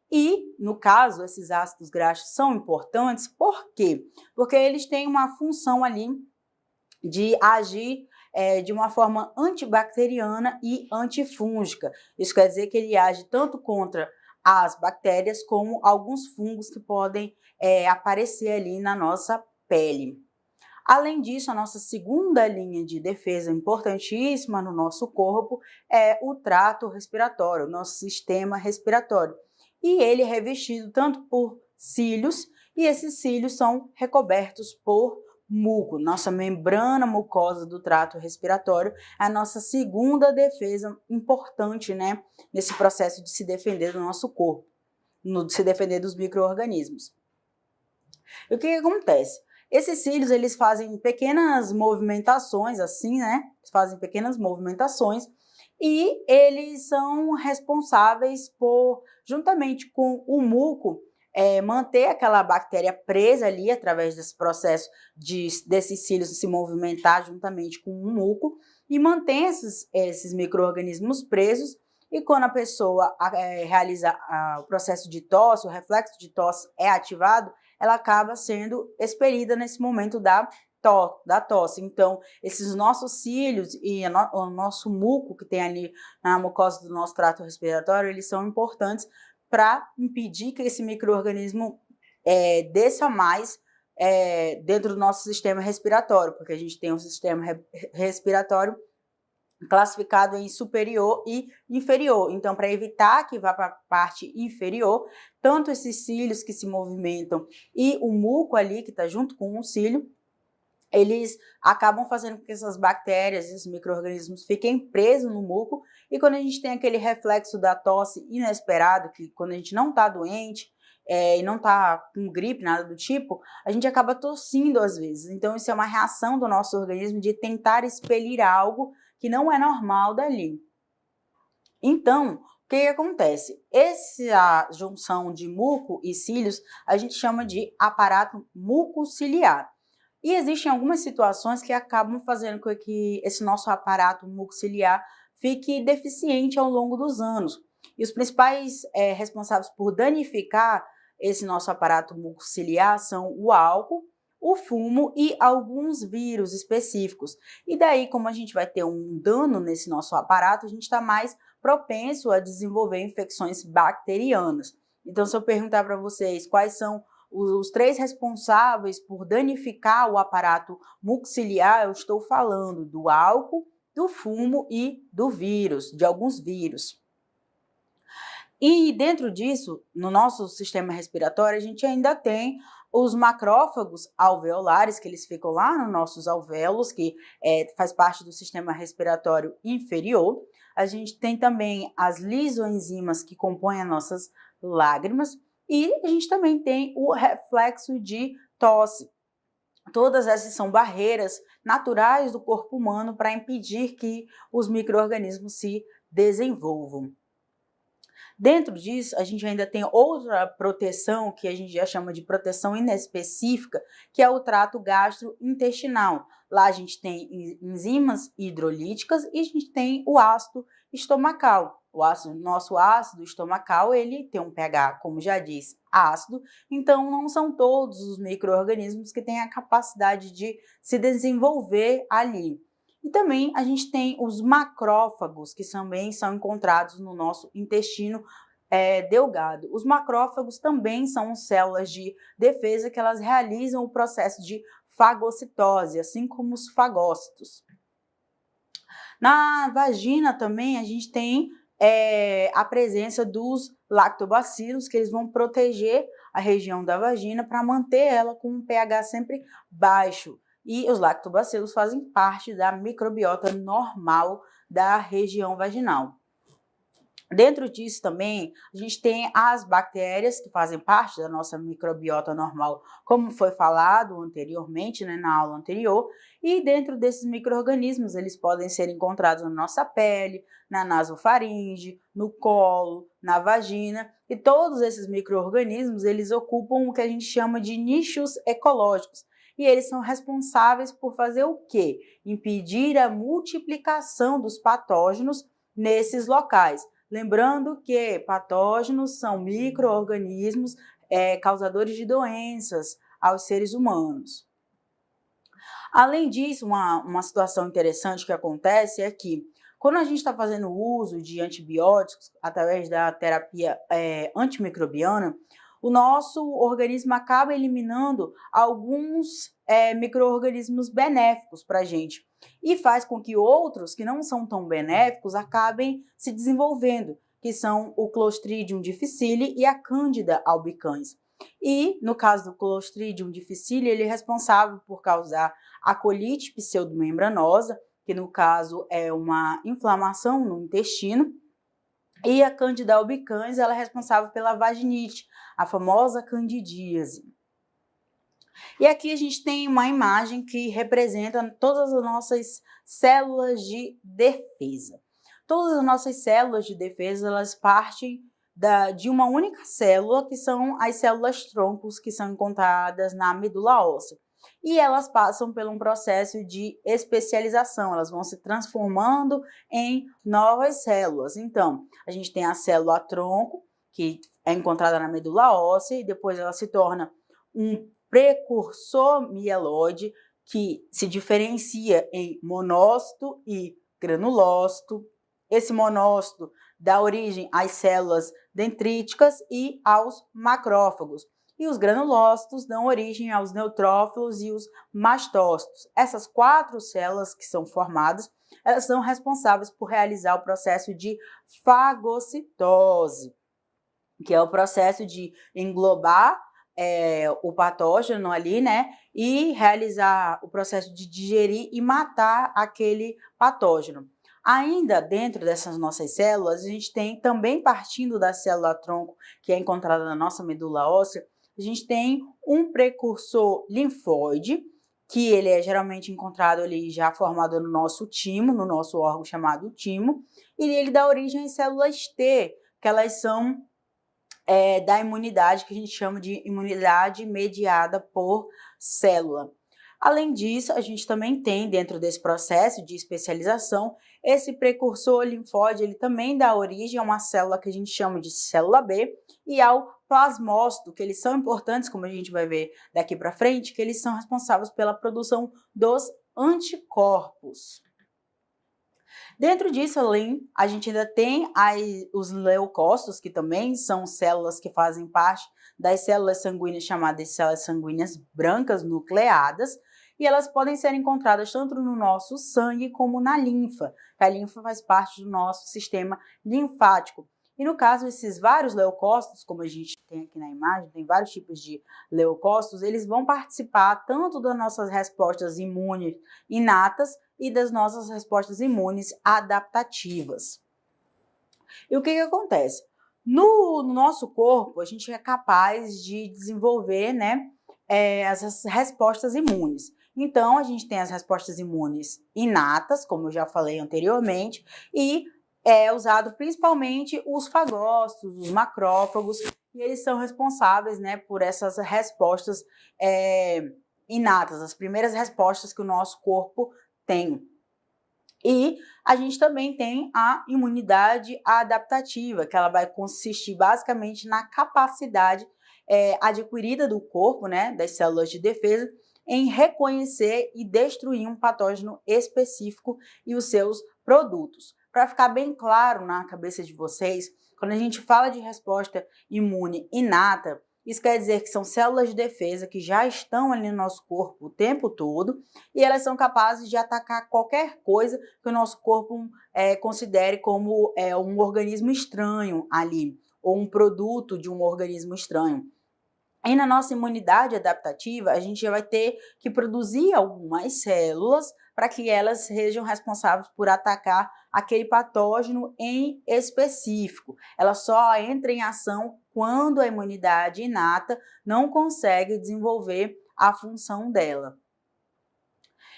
E, no caso, esses ácidos graxos são importantes, por quê? Porque eles têm uma função ali de agir de uma forma antibacteriana e antifúngica. Isso quer dizer que ele age tanto contra as bactérias como alguns fungos que podem aparecer ali na nossa pele. Além disso, a nossa segunda linha de defesa importantíssima no nosso corpo é o trato respiratório, o nosso sistema respiratório. E ele é revestido tanto por cílios, e esses cílios são recobertos por muco. Nossa membrana mucosa do trato respiratório é a nossa segunda defesa importante, né, nesse processo de se defender do nosso corpo, de se defender dos micro-organismos. E o que acontece? Esses cílios, eles fazem pequenas movimentações, assim, né? Eles fazem pequenas movimentações e eles são responsáveis por, juntamente com o muco, manter aquela bactéria presa ali através desse processo desses cílios se movimentar juntamente com o muco e manter esses micro-organismos presos. E quando a pessoa realiza o processo de tosse, o reflexo de tosse é ativado, ela acaba sendo expelida nesse momento da tosse. Então, esses nossos cílios e o nosso muco que tem ali na mucosa do nosso trato respiratório, eles são importantes para impedir que esse micro-organismo desça mais dentro do nosso sistema respiratório, porque a gente tem um sistema respiratório classificado em superior e inferior. Então, para evitar que vá para a parte inferior, tanto esses cílios que se movimentam e o muco ali que está junto com o cílio, eles acabam fazendo com que essas bactérias, esses micro-organismos fiquem presos no muco, e quando a gente tem aquele reflexo da tosse inesperado, que quando a gente não está doente, e não está com gripe, nada do tipo, a gente acaba tossindo às vezes. Então isso é uma reação do nosso organismo de tentar expelir algo que não é normal dali. Então, o que acontece? Essa junção de muco e cílios a gente chama de aparato mucociliar. E existem algumas situações que acabam fazendo com que esse nosso aparato mucociliar fique deficiente ao longo dos anos. E os principais responsáveis por danificar esse nosso aparato mucociliar são o álcool, o fumo e alguns vírus específicos. E daí, como a gente vai ter um dano nesse nosso aparato, a gente está mais propenso a desenvolver infecções bacterianas. Então, se eu perguntar para vocês quais são os 3 responsáveis por danificar o aparato mucociliar, eu estou falando do álcool, do fumo e do vírus, de alguns vírus. E dentro disso, no nosso sistema respiratório, a gente ainda tem os macrófagos alveolares, que eles ficam lá nos nossos alvéolos, que faz parte do sistema respiratório inferior. A gente tem também as lisoenzimas, que compõem as nossas lágrimas, e a gente também tem o reflexo de tosse. Todas essas são barreiras naturais do corpo humano para impedir que os micro-organismos se desenvolvam. Dentro disso, a gente ainda tem outra proteção, que a gente já chama de proteção inespecífica, que é o trato gastrointestinal. Lá a gente tem enzimas hidrolíticas e a gente tem o ácido estomacal. Nosso ácido estomacal, ele tem um pH, como já disse, ácido, então não são todos os micro-organismos que têm a capacidade de se desenvolver ali. E também a gente tem os macrófagos, que também são encontrados no nosso intestino delgado. Os macrófagos também são células de defesa que elas realizam o processo de fagocitose, assim como os fagócitos. Na vagina também a gente tem a presença dos lactobacilos, que eles vão proteger a região da vagina para manter ela com um pH sempre baixo. E os lactobacilos fazem parte da microbiota normal da região vaginal. Dentro disso também, a gente tem as bactérias que fazem parte da nossa microbiota normal, como foi falado anteriormente, né, na aula anterior, e dentro desses micro-organismos, eles podem ser encontrados na nossa pele, na nasofaringe, no colo, na vagina, e todos esses micro-organismos, eles ocupam o que a gente chama de nichos ecológicos. E eles são responsáveis por fazer o quê? Impedir a multiplicação dos patógenos nesses locais. Lembrando que patógenos são micro-organismos causadores de doenças aos seres humanos. Além disso, uma situação interessante que acontece é que quando a gente está fazendo uso de antibióticos através da terapia antimicrobiana, o nosso organismo acaba eliminando alguns micro-organismos benéficos para a gente e faz com que outros que não são tão benéficos acabem se desenvolvendo, que são o Clostridium difficile e a Candida albicans. E, no caso do Clostridium difficile, ele é responsável por causar a colite pseudomembranosa, que no caso é uma inflamação no intestino, e a Candida albicans ela é responsável pela vaginite, a famosa candidíase. E aqui a gente tem uma imagem que representa todas as nossas células de defesa. Todas as nossas células de defesa, elas partem de uma única célula, que são as células troncos, que são encontradas na medula óssea. E elas passam por um processo de especialização, elas vão se transformando em novas células. Então, a gente tem a célula tronco, que é encontrada na medula óssea, e depois ela se torna um precursor mieloide, que se diferencia em monócito e granulócito. Esse monócito dá origem às células dendríticas e aos macrófagos. e os granulócitos dão origem aos neutrófilos e os mastócitos. Essas 4 células que são formadas, elas são responsáveis por realizar o processo de fagocitose, que é o processo de englobar o patógeno ali, né, e realizar o processo de digerir e matar aquele patógeno. Ainda dentro dessas nossas células, a gente tem, também partindo da célula-tronco, que é encontrada na nossa medula óssea, a gente tem um precursor linfóide, que ele é geralmente encontrado ali já formado no nosso timo, no nosso órgão chamado timo, e ele dá origem às células T, que elas são da imunidade, que a gente chama de imunidade mediada por célula. Além disso, a gente também tem, dentro desse processo de especialização, esse precursor linfóide, ele também dá origem a uma célula que a gente chama de célula B e ao plasmócito, que eles são importantes, como a gente vai ver daqui para frente, que eles são responsáveis pela produção dos anticorpos. Dentro disso, além, a gente ainda tem os leucócitos, que também são células que fazem parte das células sanguíneas chamadas de células sanguíneas brancas nucleadas, e elas podem ser encontradas tanto no nosso sangue como na linfa, que a linfa faz parte do nosso sistema linfático. E no caso, esses vários leucócitos, como a gente tem aqui na imagem, tem vários tipos de leucócitos, eles vão participar tanto das nossas respostas imunes inatas e das nossas respostas imunes adaptativas. E o que acontece? No nosso corpo, a gente é capaz de desenvolver, né, as respostas imunes. Então, a gente tem as respostas imunes inatas, como eu já falei anteriormente, e é usado principalmente os fagócitos, os macrófagos, e eles são responsáveis, né, por essas respostas inatas, as primeiras respostas que o nosso corpo tem. E a gente também tem a imunidade adaptativa, que ela vai consistir basicamente na capacidade adquirida do corpo, né, das células de defesa, em reconhecer e destruir um patógeno específico e os seus produtos. Para ficar bem claro na cabeça de vocês, quando a gente fala de resposta imune inata, isso quer dizer que são células de defesa que já estão ali no nosso corpo o tempo todo e elas são capazes de atacar qualquer coisa que o nosso corpo considere como um organismo estranho ali, ou um produto de um organismo estranho. E na nossa imunidade adaptativa, a gente vai ter que produzir algumas células para que elas sejam responsáveis por atacar aquele patógeno em específico. Ela só entra em ação quando a imunidade inata não consegue desenvolver a função dela.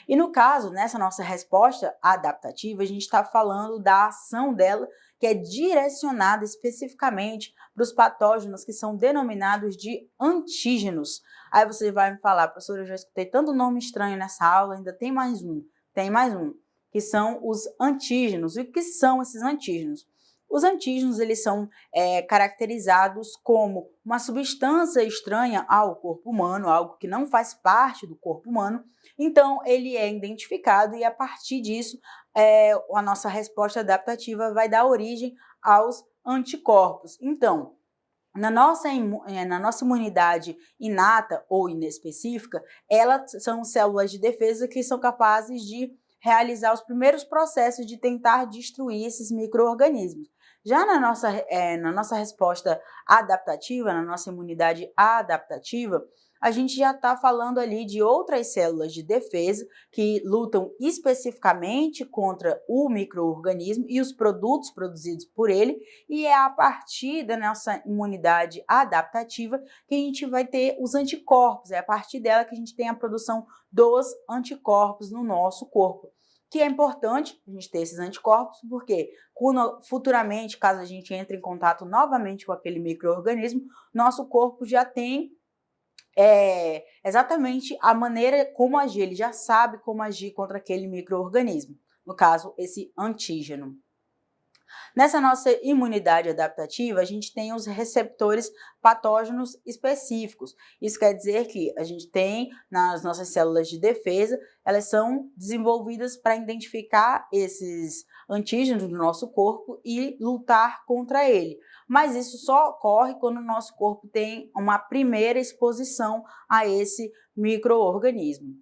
E no caso, nessa nossa resposta adaptativa, a gente está falando da ação dela, que é direcionada especificamente para os patógenos que são denominados de antígenos. Aí você vai me falar, professora, eu já escutei tanto nome estranho nessa aula, ainda tem mais um, que são os antígenos. E o que são esses antígenos? Os antígenos, eles são caracterizados como uma substância estranha ao corpo humano, algo que não faz parte do corpo humano. Então, ele é identificado e, a partir disso, a nossa resposta adaptativa vai dar origem aos anticorpos. Então, na nossa imunidade inata ou inespecífica, elas são células de defesa que são capazes de realizar os primeiros processos de tentar destruir esses micro-organismos. Já na nossa resposta adaptativa, na nossa imunidade adaptativa, a gente já está falando ali de outras células de defesa que lutam especificamente contra o micro-organismo e os produtos produzidos por ele, e é a partir da nossa imunidade adaptativa que a gente vai ter os anticorpos, é a partir dela que a gente tem a produção dos anticorpos no nosso corpo. Que é importante a gente ter esses anticorpos, porque futuramente, caso a gente entre em contato novamente com aquele micro-organismo, nosso corpo já tem exatamente a maneira como agir, ele já sabe como agir contra aquele micro-organismo, no caso, esse antígeno. Nessa nossa imunidade adaptativa, a gente tem os receptores patógenos específicos. Isso quer dizer que a gente tem nas nossas células de defesa, elas são desenvolvidas para identificar esses antígenos do nosso corpo e lutar contra ele. Mas isso só ocorre quando o nosso corpo tem uma primeira exposição a esse micro-organismo.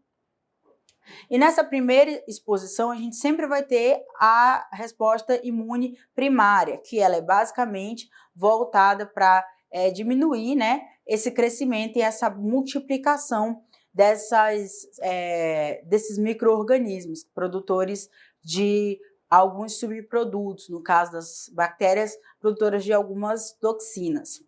E nessa primeira exposição, a gente sempre vai ter a resposta imune primária, que ela é basicamente voltada para diminuir, né, esse crescimento e essa multiplicação desses micro-organismos produtores de alguns subprodutos, no caso das bactérias produtoras de algumas toxinas.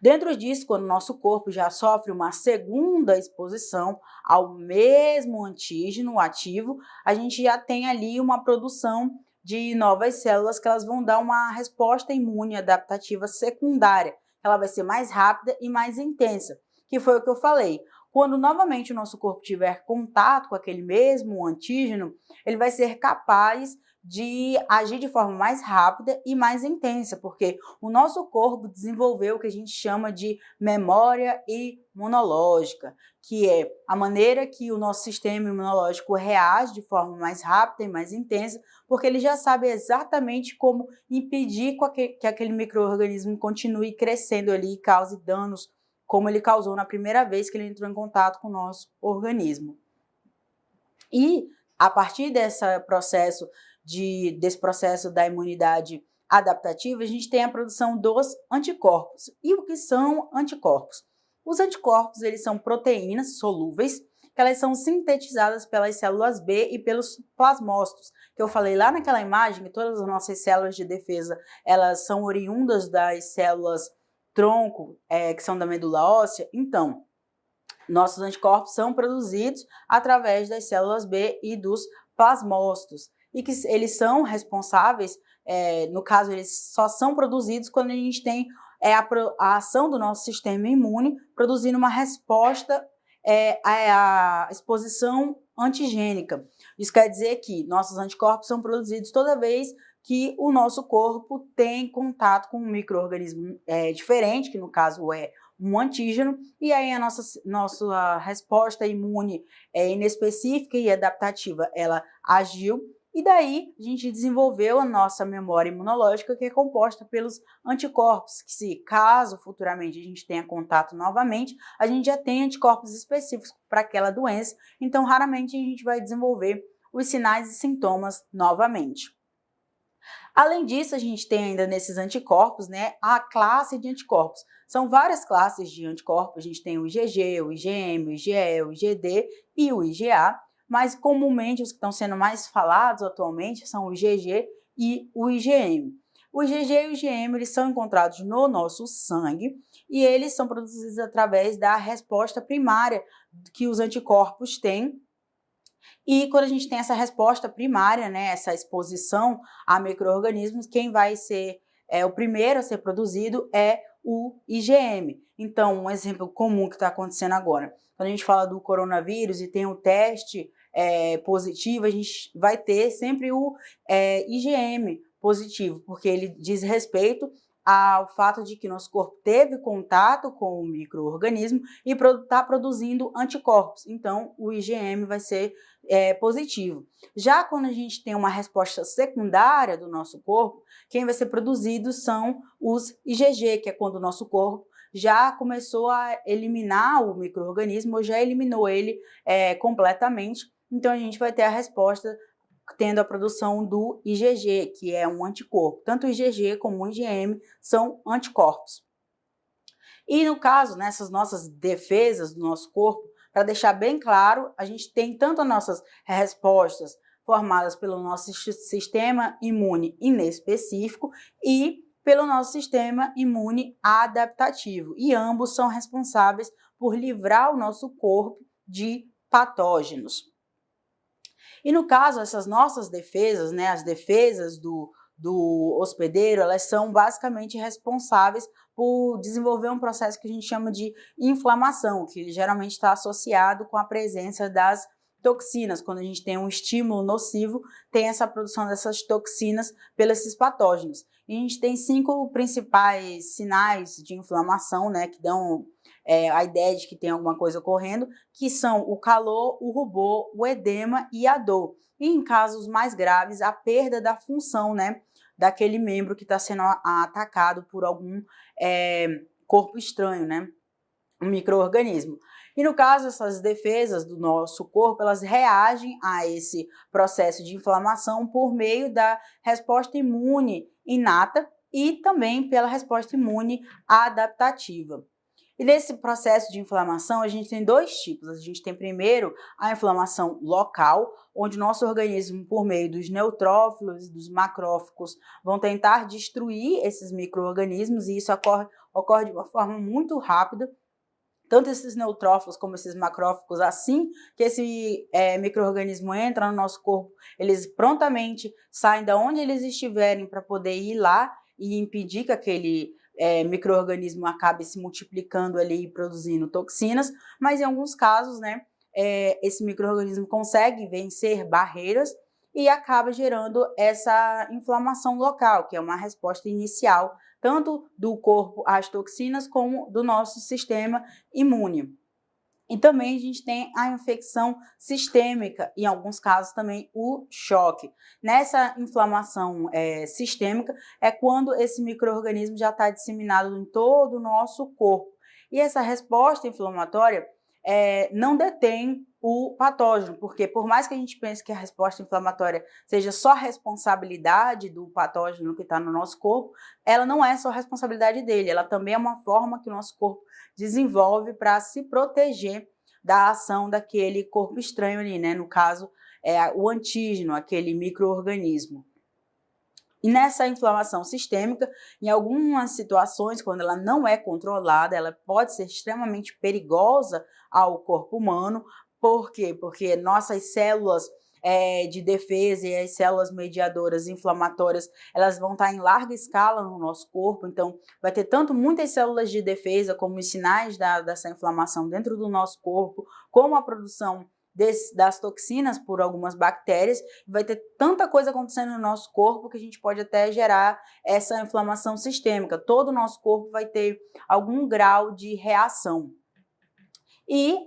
Dentro disso, quando o nosso corpo já sofre uma segunda exposição ao mesmo antígeno ativo, a gente já tem ali uma produção de novas células que elas vão dar uma resposta imune adaptativa secundária. Ela vai ser mais rápida e mais intensa, que foi o que eu falei. Quando novamente o nosso corpo tiver contato com aquele mesmo antígeno, ele vai ser capaz de agir de forma mais rápida e mais intensa, porque o nosso corpo desenvolveu o que a gente chama de memória imunológica, que é a maneira que o nosso sistema imunológico reage de forma mais rápida e mais intensa, porque ele já sabe exatamente como impedir que aquele micro-organismo continue crescendo ali e cause danos, como ele causou na primeira vez que ele entrou em contato com o nosso organismo. E a partir desse processo da imunidade adaptativa, a gente tem a produção dos anticorpos. E o que são anticorpos? Os anticorpos, eles são proteínas solúveis, que elas são sintetizadas pelas células B e pelos plasmócitos, que eu falei lá naquela imagem, que todas as nossas células de defesa, elas são oriundas das células tronco, que são da medula óssea. Então, nossos anticorpos são produzidos através das células B e dos plasmócitos, e que eles são responsáveis, no caso, eles só são produzidos quando a gente tem a ação do nosso sistema imune produzindo uma resposta à exposição antigênica. Isso quer dizer que nossos anticorpos são produzidos toda vez que o nosso corpo tem contato com um micro-organismo diferente, que no caso é um antígeno, e aí a nossa resposta imune inespecífica e adaptativa, ela agiu, e daí a gente desenvolveu a nossa memória imunológica, que é composta pelos anticorpos, que se caso futuramente a gente tenha contato novamente, a gente já tem anticorpos específicos para aquela doença, então raramente a gente vai desenvolver os sinais e sintomas novamente. Além disso, a gente tem ainda nesses anticorpos, né, a classe de anticorpos. São várias classes de anticorpos, a gente tem o IgG, o IgM, o IgE, o IgD e o IgA, mas comumente os que estão sendo mais falados atualmente são o IgG e o IgM. O IgG e o IgM, eles são encontrados no nosso sangue e eles são produzidos através da resposta primária que os anticorpos têm. E quando a gente tem essa resposta primária, né, essa exposição a micro-organismos, quem vai ser o primeiro a ser produzido é o IgM. Então, um exemplo comum que está acontecendo agora, quando a gente fala do coronavírus e tem um teste positivo, a gente vai ter sempre o IgM positivo, porque ele diz respeito ao fato de que nosso corpo teve contato com o micro-organismo e está produzindo anticorpos. Então, o IgM vai ser positivo. Já quando a gente tem uma resposta secundária do nosso corpo, quem vai ser produzido são os IgG, que é quando o nosso corpo já começou a eliminar o micro-organismo ou já eliminou ele completamente. Então, a gente vai ter a resposta tendo a produção do IgG, que é um anticorpo. Tanto o IgG como o IgM são anticorpos. E no caso, nessas nossas defesas do nosso corpo, para deixar bem claro, a gente tem tanto as nossas respostas formadas pelo nosso sistema imune inespecífico e pelo nosso sistema imune adaptativo. E ambos são responsáveis por livrar o nosso corpo de patógenos. E no caso, essas nossas defesas, né, as defesas do hospedeiro, elas são basicamente responsáveis por desenvolver um processo que a gente chama de inflamação, que geralmente está associado com a presença das toxinas. Quando a gente tem um estímulo nocivo, tem essa produção dessas toxinas pelos esses patógenos. E a gente tem 5 principais sinais de inflamação, né, que dão a ideia de que tem alguma coisa ocorrendo, que são o calor, o rubor, o edema e a dor. E em casos mais graves, a perda da função, né, daquele membro que está sendo atacado por algum corpo estranho, né, um micro-organismo. E no caso, essas defesas do nosso corpo, elas reagem a esse processo de inflamação por meio da resposta imune inata e também pela resposta imune adaptativa. E nesse processo de inflamação, a gente tem 2 tipos. A gente tem primeiro a inflamação local, onde o nosso organismo, por meio dos neutrófilos e dos macrófagos, vão tentar destruir esses micro-organismos, e isso ocorre de uma forma muito rápida. Tanto esses neutrófilos como esses macrófagos, assim que esse micro-organismo entra no nosso corpo, eles prontamente saem de onde eles estiverem para poder ir lá e impedir que aquele micro-organismo acabe se multiplicando ali e produzindo toxinas, mas em alguns casos, né, esse micro-organismo consegue vencer barreiras e acaba gerando essa inflamação local, que é uma resposta inicial tanto do corpo às toxinas como do nosso sistema imune. E também a gente tem a infecção sistêmica, e em alguns casos também o choque. Nessa inflamação sistêmica é quando esse micro-organismo já está disseminado em todo o nosso corpo. E essa resposta inflamatória não detém o patógeno, porque por mais que a gente pense que a resposta inflamatória seja só responsabilidade do patógeno que está no nosso corpo, ela não é só responsabilidade dele, ela também é uma forma que o nosso corpo desenvolve para se proteger da ação daquele corpo estranho ali, né? No caso, o antígeno, aquele micro-organismo. E nessa inflamação sistêmica, em algumas situações, quando ela não é controlada, ela pode ser extremamente perigosa ao corpo humano. Por quê? Porque nossas células de defesa e as células mediadoras inflamatórias, elas vão estar em larga escala no nosso corpo, então vai ter tanto muitas células de defesa como os sinais dessa inflamação dentro do nosso corpo, como a produção das toxinas por algumas bactérias, vai ter tanta coisa acontecendo no nosso corpo que a gente pode até gerar essa inflamação sistêmica. Todo o nosso corpo vai ter algum grau de reação. E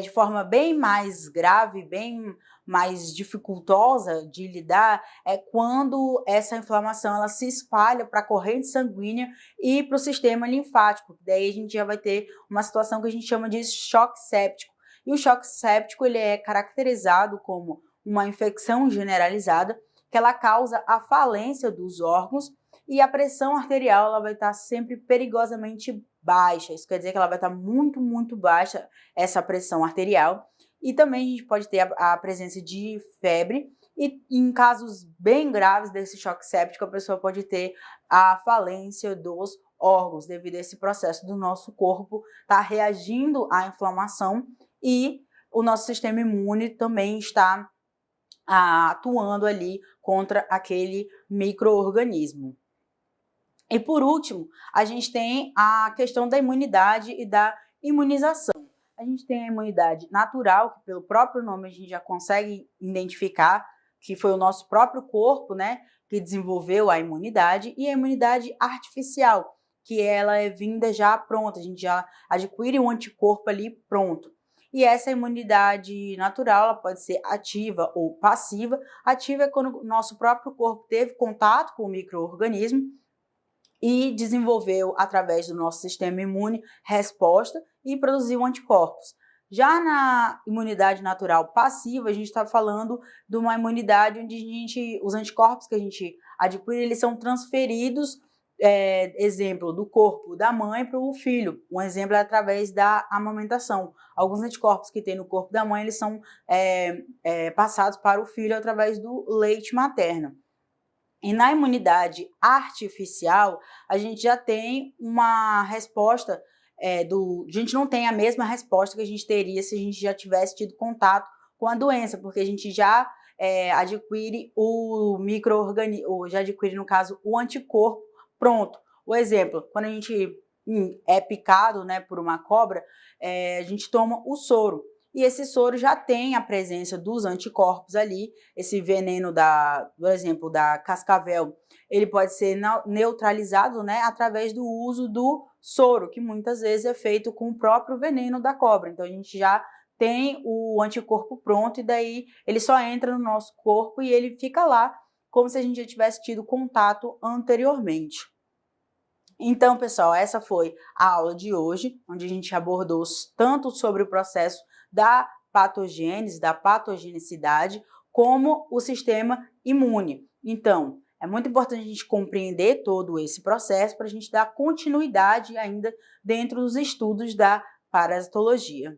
de forma bem mais grave, bem mais dificultosa de lidar, é quando essa inflamação ela se espalha para a corrente sanguínea e para o sistema linfático. Daí a gente já vai ter uma situação que a gente chama de choque séptico. E o choque séptico ele é caracterizado como uma infecção generalizada que ela causa a falência dos órgãos e a pressão arterial ela vai estar sempre perigosamente baixa. Isso quer dizer que ela vai estar muito, muito baixa, essa pressão arterial. E também a gente pode ter a presença de febre e em casos bem graves desse choque séptico a pessoa pode ter a falência dos órgãos devido a esse processo do nosso corpo estar reagindo à inflamação e o nosso sistema imune também está atuando ali contra aquele micro-organismo. E por último, a gente tem a questão da imunidade e da imunização. A gente tem a imunidade natural, que pelo próprio nome a gente já consegue identificar que foi o nosso próprio corpo, né, que desenvolveu a imunidade, e a imunidade artificial, que ela é vinda já pronta, a gente já adquire um anticorpo ali pronto. E essa imunidade natural ela pode ser ativa ou passiva. Ativa é quando o nosso próprio corpo teve contato com o micro-organismo e desenvolveu, através do nosso sistema imune, resposta e produziu anticorpos. Já na imunidade natural passiva, a gente está falando de uma imunidade onde os anticorpos que a gente adquire, eles são transferidos, exemplo, do corpo da mãe para o filho. Um exemplo é através da amamentação. Alguns anticorpos que tem no corpo da mãe, eles são passados para o filho através do leite materno. E na imunidade artificial, a gente já tem uma resposta, a gente não tem a mesma resposta que a gente teria se a gente já tivesse tido contato com a doença, porque a gente já adquire o micro-organismo, já adquire, no caso, o anticorpo pronto. O exemplo, quando a gente é picado, né, por uma cobra, a gente toma o soro. e esse soro já tem a presença dos anticorpos ali. Esse veneno, por exemplo, da cascavel, ele pode ser neutralizado, né, através do uso do soro, que muitas vezes é feito com o próprio veneno da cobra. Então, a gente já tem o anticorpo pronto e daí ele só entra no nosso corpo e ele fica lá como se a gente já tivesse tido contato anteriormente. Então, pessoal, essa foi a aula de hoje, onde a gente abordou tanto sobre o processo da patogênese, da patogenicidade, como o sistema imune. Então, é muito importante a gente compreender todo esse processo para a gente dar continuidade ainda dentro dos estudos da parasitologia.